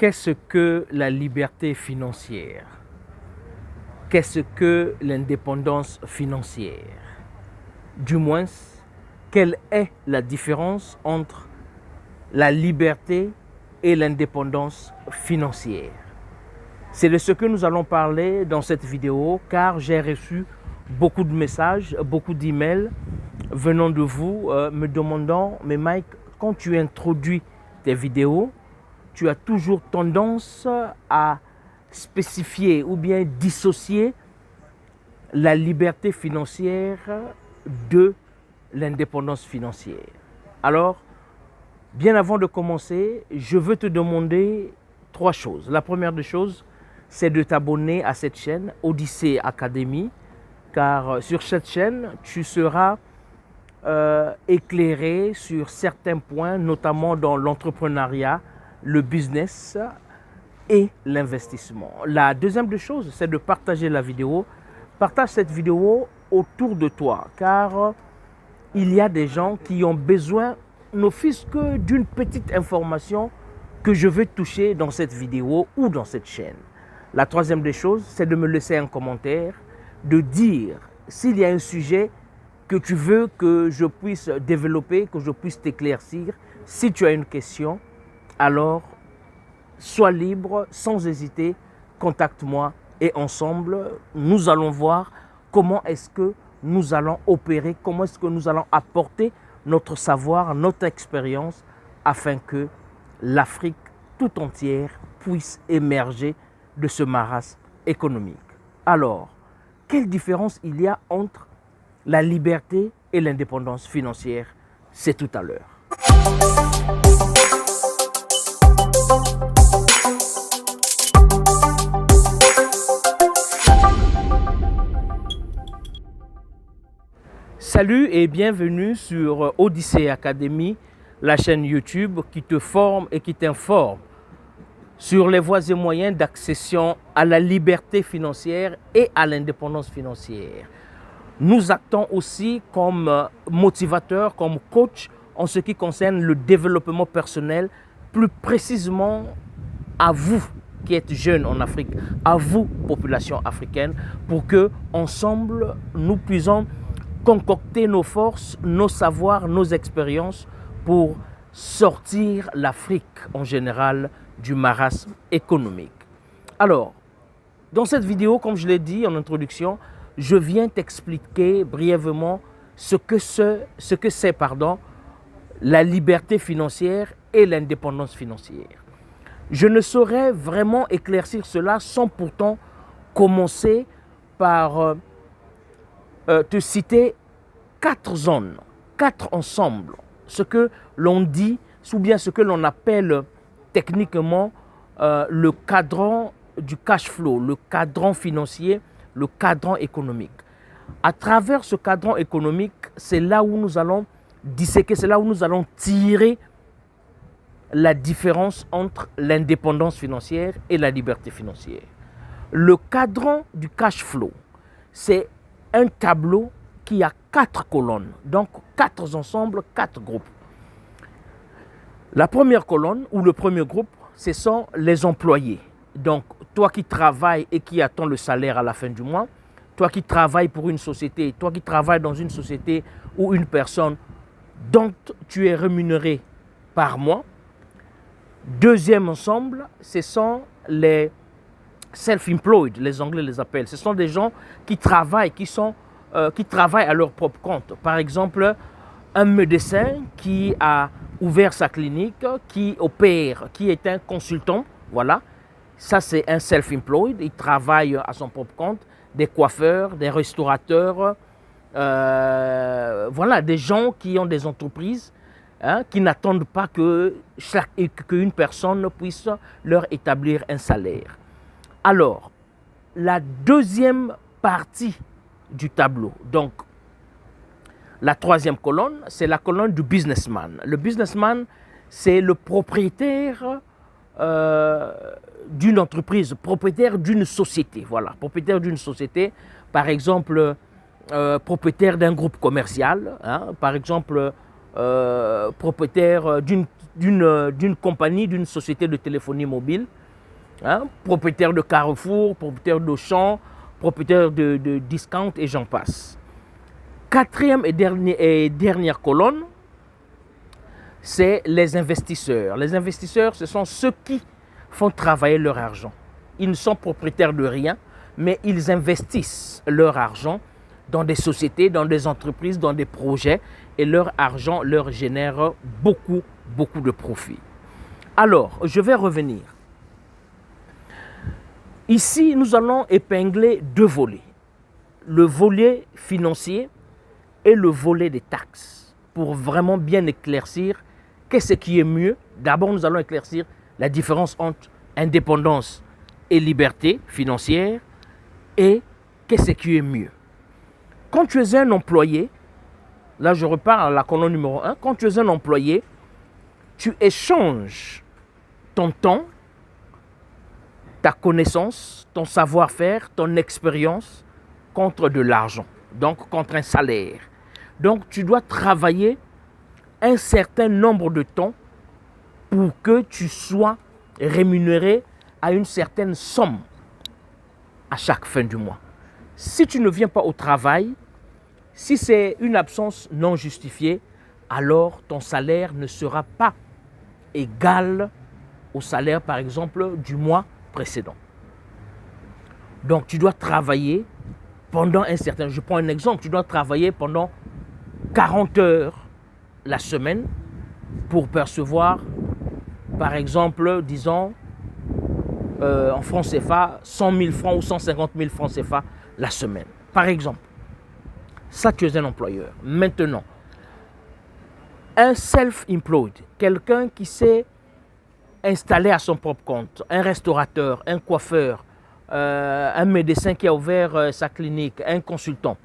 Qu'est-ce que la liberté financière? Qu'est-ce que l'indépendance financière? Du moins, quelle est la différence entre la liberté et l'indépendance financière? C'est de ce que nous allons parler dans cette vidéo, car j'ai reçu beaucoup de messages, beaucoup d'emails venant de vous me demandant « Mais Mike, quand tu introduis tes vidéos, tu as toujours tendance à spécifier ou bien dissocier la liberté financière de l'indépendance financière. » Alors, bien avant de commencer, je veux te demander 3 choses. La première des choses, c'est de t'abonner à cette chaîne Odyssée Academy, car sur cette chaîne, tu seras éclairé sur certains points, notamment dans l'entrepreneuriat, le business et l'investissement. La deuxième des choses, c'est de partager la vidéo. Partage cette vidéo autour de toi, car il y a des gens qui ont besoin, n'offusque que d'une petite information que je veux toucher dans cette vidéo ou dans cette chaîne. La troisième des choses, c'est de me laisser un commentaire, de dire s'il y a un sujet que tu veux que je puisse développer, que je puisse t'éclaircir. Si tu as une question, alors sois libre, sans hésiter, contacte-moi et ensemble, nous allons voir comment est-ce que nous allons opérer, comment est-ce que nous allons apporter notre savoir, notre expérience, afin que l'Afrique tout entière puisse émerger de ce marasme économique. Alors, quelle différence il y a entre la liberté et l'indépendance financière? C'est tout à l'heure. Salut et bienvenue sur Odyssée Academy, la chaîne YouTube qui te forme et qui t'informe sur les voies et moyens d'accession à la liberté financière et à l'indépendance financière. Nous actons aussi comme motivateur, comme coach en ce qui concerne le développement personnel, plus précisément à vous qui êtes jeunes en Afrique, à vous, population africaine, pour que ensemble nous puissions concocter nos forces, nos savoirs, nos expériences pour sortir l'Afrique en général du marasme économique. Alors, dans cette vidéo, comme je l'ai dit en introduction, je viens t'expliquer brièvement ce que c'est la liberté financière et l'indépendance financière. Je ne saurais vraiment éclaircir cela sans pourtant commencer par te citer 4 zones, 4 ensembles, ce que l'on dit, ou bien ce que l'on appelle techniquement le cadran du cash flow, le cadran financier, le cadran économique. À travers ce cadran économique, c'est là où nous allons disséquer, c'est là où nous allons tirer la différence entre l'indépendance financière et la liberté financière. Le cadran du cash flow, c'est un tableau qui a 4 colonnes, donc 4 ensembles, 4 groupes. La première colonne ou le premier groupe, ce sont les employés. Donc, toi qui travailles et qui attends le salaire à la fin du mois, toi qui travailles pour une société, toi qui travailles dans une société ou une personne dont tu es rémunéré par mois. Deuxième ensemble, ce sont les self-employed, les Anglais les appellent. Ce sont des gens qui travaillent, qui travaillent à leur propre compte. Par exemple, un médecin qui a ouvert sa clinique, qui opère, qui est un consultant, voilà. Ça, c'est un self-employed, il travaille à son propre compte. Des coiffeurs, des restaurateurs, voilà, des gens qui ont des entreprises, qui n'attendent pas qu'une personne puisse leur établir un salaire. Alors, la deuxième partie du tableau, donc la troisième colonne, c'est la colonne du businessman. Le businessman, c'est le propriétaire d'une entreprise, propriétaire d'une société, voilà, propriétaire d'une société, par exemple, propriétaire d'un groupe commercial, par exemple, propriétaire d'une d'une compagnie, d'une société de téléphonie mobile, hein, propriétaire de Carrefour, propriétaire d'Auchan, propriétaire de Discount et j'en passe. Quatrième et dernière colonne, c'est les investisseurs. Les investisseurs, ce sont ceux qui font travailler leur argent. Ils ne sont propriétaires de rien, mais ils investissent leur argent dans des sociétés, dans des entreprises, dans des projets et leur argent leur génère beaucoup de profit. Alors, je vais revenir. Ici, nous allons épingler deux volets. Le volet financier et le volet des taxes pour vraiment bien éclaircir qu'est-ce qui est mieux. D'abord, nous allons éclaircir la différence entre indépendance et liberté financière et qu'est-ce qui est mieux. Quand tu es un employé, là je repars à la colonne numéro 1, quand tu es un employé, tu échanges ton temps, ta connaissance, ton savoir-faire, ton expérience contre de l'argent, donc contre un salaire. Donc tu dois travailler un certain nombre de temps pour que tu sois rémunéré à une certaine somme à chaque fin du mois. Si tu ne viens pas au travail, si c'est une absence non justifiée, alors ton salaire ne sera pas égal au salaire, par exemple, du mois précédent. Donc, tu dois travailler pendant un certain... Je prends un exemple. Tu dois travailler pendant 40 heures la semaine pour percevoir, par exemple, disons, en francs CFA, 100 000 francs ou 150 000 francs CFA la semaine. Par exemple. Ça, tu es un employeur. Maintenant, un self-employed, quelqu'un qui s'est installé à son propre compte, un restaurateur, un coiffeur, un médecin qui a ouvert sa clinique, un consultant,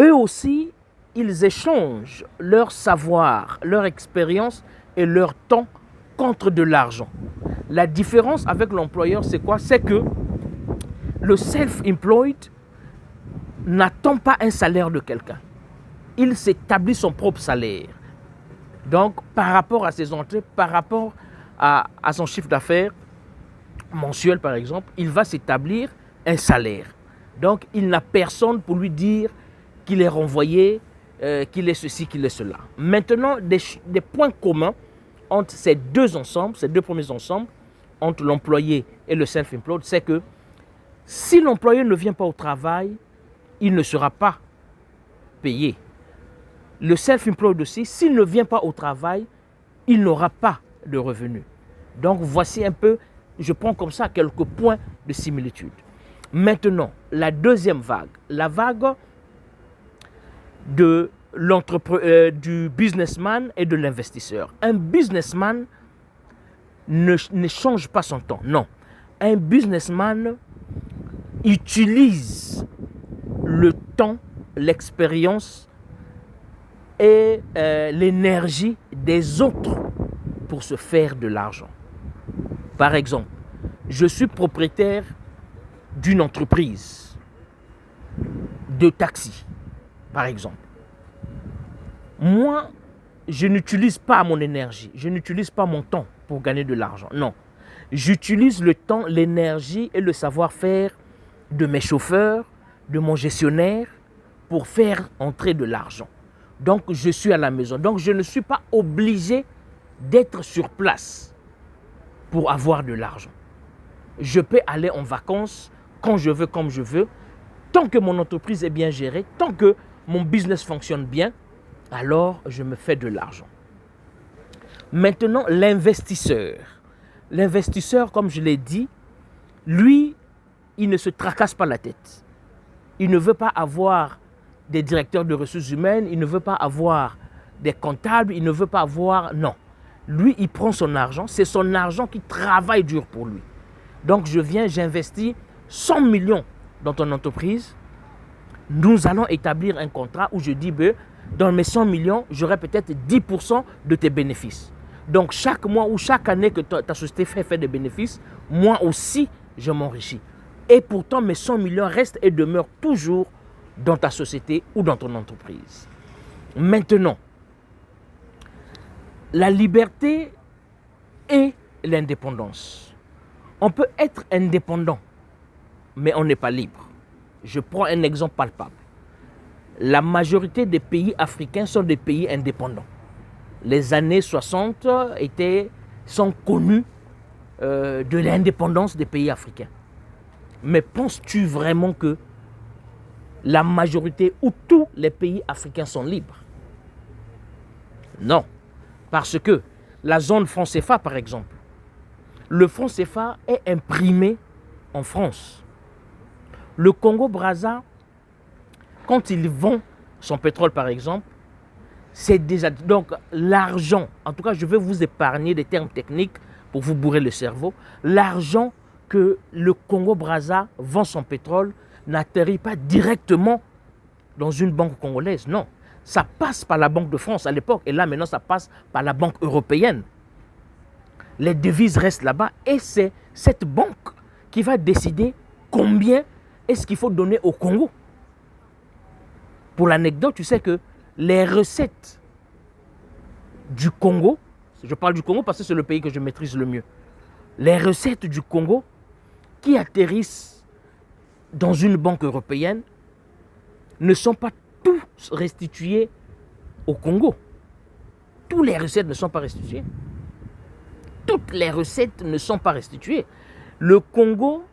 eux aussi, ils échangent leur savoir, leur expérience et leur temps contre de l'argent. La différence avec l'employeur, c'est quoi? C'est que le self-employed n'attend pas un salaire de quelqu'un. Il s'établit son propre salaire. Donc, par rapport à ses entrées, par rapport à son chiffre d'affaires mensuel, par exemple, il va s'établir un salaire. Donc, il n'a personne pour lui dire qu'il est renvoyé, qu'il est ceci, qu'il est cela. Maintenant, des points communs entre ces deux ensembles, ces deux premiers ensembles, entre l'employé et le self-employed, c'est que si l'employé ne vient pas au travail, il ne sera pas payé. Le self-employed aussi, s'il ne vient pas au travail, il n'aura pas de revenus. Donc voici un peu, je prends comme ça quelques points de similitude. Maintenant, la deuxième vague, la vague du businessman et de l'investisseur. Un businessman ne change pas son temps, non. Un businessman utilise le temps, l'expérience et l'énergie des autres pour se faire de l'argent. Par exemple, je suis propriétaire d'une entreprise de taxi, par exemple. Moi, je n'utilise pas mon énergie, je n'utilise pas mon temps pour gagner de l'argent. Non, j'utilise le temps, l'énergie et le savoir-faire de mes chauffeurs, de mon gestionnaire pour faire entrer de l'argent. Donc, je suis à la maison. Donc, je ne suis pas obligé d'être sur place pour avoir de l'argent. Je peux aller en vacances quand je veux, comme je veux. Tant que mon entreprise est bien gérée, tant que mon business fonctionne bien, alors je me fais de l'argent. Maintenant, l'investisseur. L'investisseur, comme je l'ai dit, lui, il ne se tracasse pas la tête. Il ne veut pas avoir des directeurs de ressources humaines, il ne veut pas avoir des comptables, il ne veut pas avoir... Non. Lui, il prend son argent, c'est son argent qui travaille dur pour lui. Donc, je viens, j'investis 100 millions dans ton entreprise. Nous allons établir un contrat où je dis, dans mes 100 millions, j'aurai peut-être 10% de tes bénéfices. Donc, chaque mois ou chaque année que ta société fait des bénéfices, moi aussi, je m'enrichis. Et pourtant, mes 100 millions restent et demeurent toujours dans ta société ou dans ton entreprise. Maintenant, la liberté et l'indépendance. On peut être indépendant, mais on n'est pas libre. Je prends un exemple palpable. La majorité des pays africains sont des pays indépendants. Les années 60 sont connues de l'indépendance des pays africains. Mais penses-tu vraiment que la majorité ou tous les pays africains sont libres? Non. Parce que la zone franc CFA, par exemple, le franc CFA est imprimé en France. Le Congo-Brazza, quand il vend son pétrole, par exemple, c'est déjà... Donc, l'argent, en tout cas, je vais vous épargner des termes techniques pour vous bourrer le cerveau. L'argent que le Congo-Brazza vend son pétrole n'atterrit pas directement dans une banque congolaise, non. Ça passe par la Banque de France à l'époque, et là, maintenant, ça passe par la Banque européenne. Les devises restent là-bas, et c'est cette banque qui va décider combien est-ce qu'il faut donner au Congo. Pour l'anecdote, tu sais que les recettes du Congo, je parle du Congo parce que c'est le pays que je maîtrise le mieux, les recettes du Congo qui atterrissent dans une banque européenne ne sont pas tous restituées au Congo. Toutes les recettes ne sont pas restituées. Toutes les recettes ne sont pas restituées. Le Congo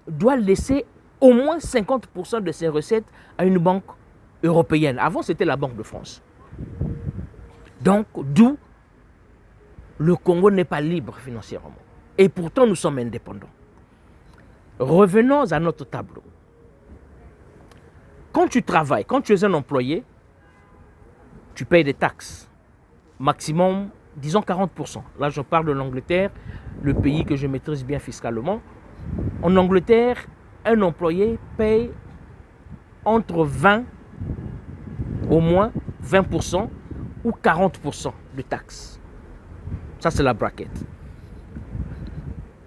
doit laisser au moins 50% de ses recettes à une banque européenne. Avant, c'était la Banque de France. Donc, d'où le Congo n'est pas libre financièrement. Et pourtant, nous sommes indépendants. Revenons à notre tableau. Quand tu travailles, quand tu es un employé, tu payes des taxes. Maximum, disons 40%. Là, je parle de l'Angleterre, le pays que je maîtrise bien fiscalement. En Angleterre, un employé paye entre 20, au moins 20% ou 40% de taxes. Ça, c'est la bracket.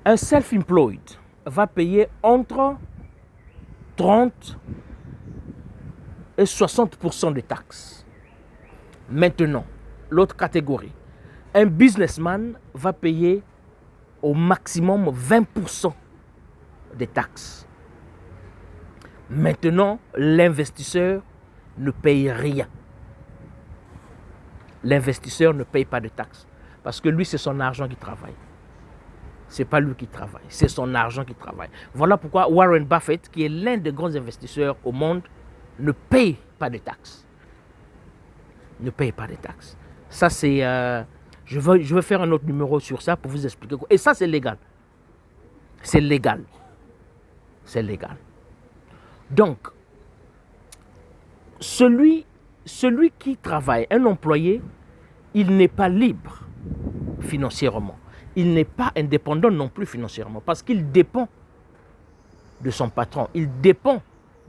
Un self-employed va payer entre 30 et 60% de taxes. Maintenant, l'autre catégorie. Un businessman va payer au maximum 20% des taxes. Maintenant, l'investisseur ne paye rien. L'investisseur ne paye pas de taxes. Parce que lui, c'est son argent qui travaille. Ce n'est pas lui qui travaille, c'est son argent qui travaille. Voilà pourquoi Warren Buffett, qui est l'un des grands investisseurs au monde, ne paye pas de taxes. Ne paye pas de taxes. Ça, c'est... je veux faire un autre numéro sur ça pour vous expliquer. Et ça, c'est légal. C'est légal. C'est légal. Donc, celui qui travaille, un employé, il n'est pas libre financièrement. Il n'est pas indépendant non plus financièrement parce qu'il dépend de son patron. Il dépend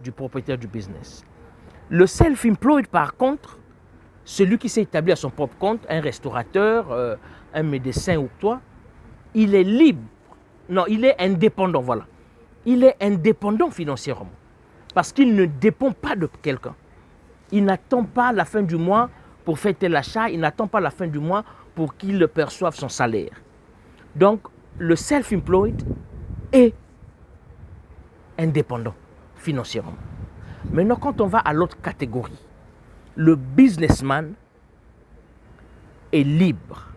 du propriétaire du business. Le self-employed, par contre, celui qui s'est établi à son propre compte, un restaurateur, un médecin ou toi, il est libre. Non, il est indépendant, voilà. Il est indépendant financièrement parce qu'il ne dépend pas de quelqu'un. Il n'attend pas la fin du mois pour faire tel achat, il n'attend pas la fin du mois pour qu'il perçoive son salaire. Donc, le self-employed est indépendant financièrement. Maintenant, quand on va à l'autre catégorie, le businessman est libre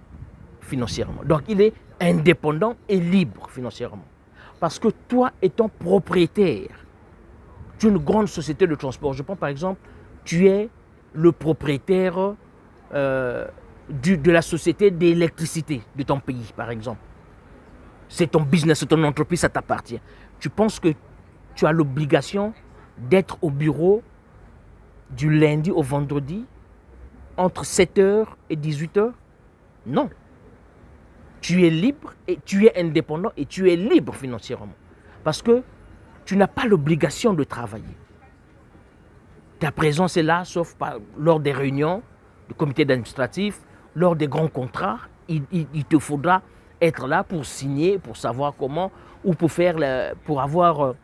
financièrement. Donc, il est indépendant et libre financièrement. Parce que toi, étant propriétaire d'une grande société de transport, je prends par exemple, tu es le propriétaire de la société d'électricité de ton pays, par exemple. C'est ton business, c'est ton entreprise, ça t'appartient. Tu penses que tu as l'obligation d'être au bureau du lundi au vendredi entre 7h et 18h? Non. Tu es libre et tu es indépendant et tu es libre financièrement. Parce que tu n'as pas l'obligation de travailler. Ta présence est là, sauf lors des réunions du comité administratif, lors des grands contrats. Il te faudra être là pour signer, pour savoir comment, ou pour avoir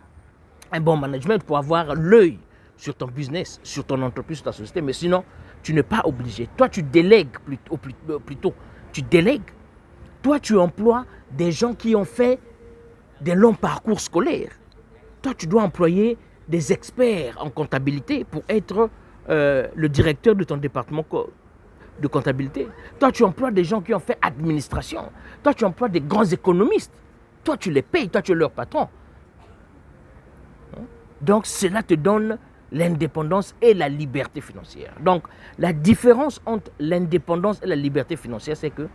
un bon management, pour avoir l'œil sur ton business, sur ton entreprise, sur ta société. Mais sinon, tu n'es pas obligé. Toi, tu délègues plutôt tu délègues. Toi, tu emploies des gens qui ont fait des longs parcours scolaires. Toi, tu dois employer des experts en comptabilité pour être le directeur de ton département de comptabilité. Toi, tu emploies des gens qui ont fait administration. Toi, tu emploies des grands économistes. Toi, tu les payes. Toi, tu es leur patron. Donc, cela te donne l'indépendance et la liberté financière. Donc, la différence entre l'indépendance et la liberté financière, c'est que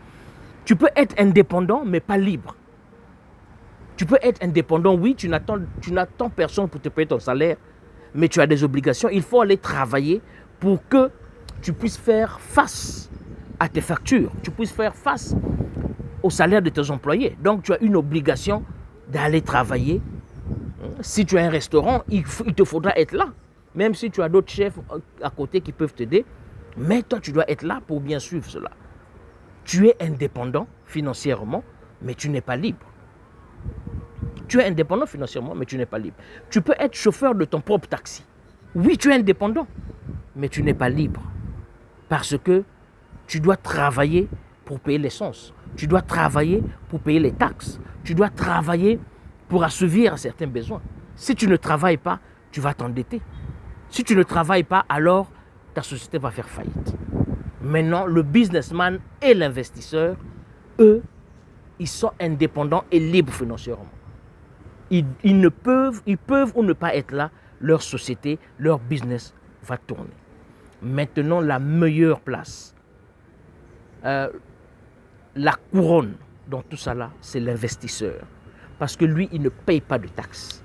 tu peux être indépendant, mais pas libre. Tu peux être indépendant, oui, tu n'attends personne pour te payer ton salaire, mais tu as des obligations. Il faut aller travailler pour que tu puisses faire face à tes factures, tu puisses faire face au salaire de tes employés. Donc, tu as une obligation d'aller travailler. Si tu as un restaurant, il te faudra être là. Même si tu as d'autres chefs à côté qui peuvent t'aider, mais toi, tu dois être là pour bien suivre cela. Tu es indépendant financièrement, mais tu n'es pas libre. Tu es indépendant financièrement, mais tu n'es pas libre. Tu peux être chauffeur de ton propre taxi. Oui, tu es indépendant, mais tu n'es pas libre. Parce que tu dois travailler pour payer l'essence. Tu dois travailler pour payer les taxes. Tu dois travailler pour assouvir certains besoins. Si tu ne travailles pas, tu vas t'endetter. Si tu ne travailles pas, alors ta société va faire faillite. Maintenant, le businessman et l'investisseur, eux, ils sont indépendants et libres financièrement. Ils peuvent ou ne pas être là, leur société, leur business va tourner. Maintenant, la meilleure place, la couronne dans tout ça là, c'est l'investisseur. Parce que lui, il ne paye pas de taxes.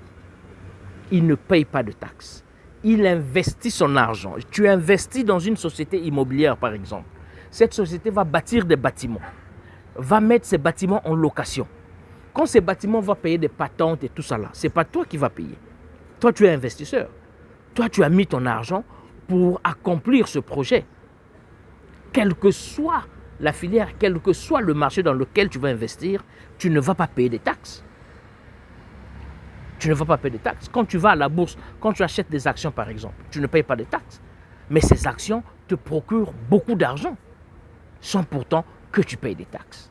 Il ne paye pas de taxes. Il investit son argent. Tu investis dans une société immobilière, par exemple. Cette société va bâtir des bâtiments, va mettre ces bâtiments en location. Quand ces bâtiments vont payer des patentes et tout ça là, ce n'est pas toi qui vas payer. Toi, tu es investisseur. Toi, tu as mis ton argent pour accomplir ce projet. Quelle que soit la filière, quel que soit le marché dans lequel tu vas investir, tu ne vas pas payer des taxes. Tu ne vas pas payer des taxes. Quand tu vas à la bourse, quand tu achètes des actions par exemple, tu ne payes pas de taxes. Mais ces actions te procurent beaucoup d'argent, sans pourtant que tu payes des taxes.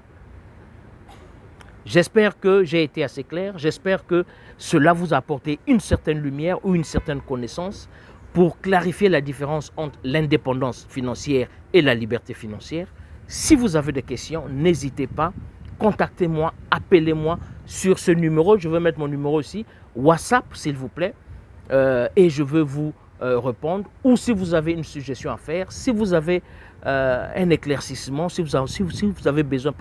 J'espère que j'ai été assez clair. J'espère que cela vous a apporté une certaine lumière ou une certaine connaissance pour clarifier la différence entre l'indépendance financière et la liberté financière. Si vous avez des questions, n'hésitez pas. Contactez-moi, appelez-moi sur ce numéro. Je vais mettre mon numéro aussi. WhatsApp, s'il vous plaît. Et je veux vous répondre. Ou si vous avez une suggestion à faire, si vous avez un éclaircissement, si vous avez besoin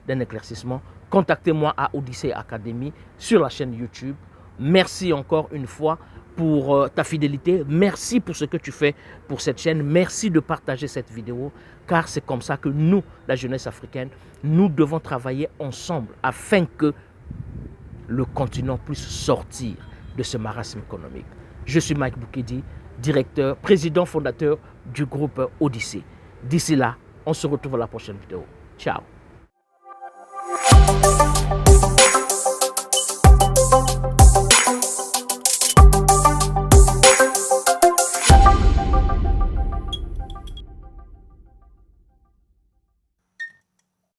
d'un éclaircissement, contactez-moi à Odyssey Academy sur la chaîne YouTube. Merci encore une fois pour ta fidélité. Merci pour ce que tu fais pour cette chaîne. Merci de partager cette vidéo, car c'est comme ça que nous, la jeunesse africaine, nous devons travailler ensemble afin que le continent puisse sortir de ce marasme économique. Je suis Mike Boukedi, directeur, président fondateur du groupe Odyssey. D'ici là, on se retrouve à la prochaine vidéo. Ciao.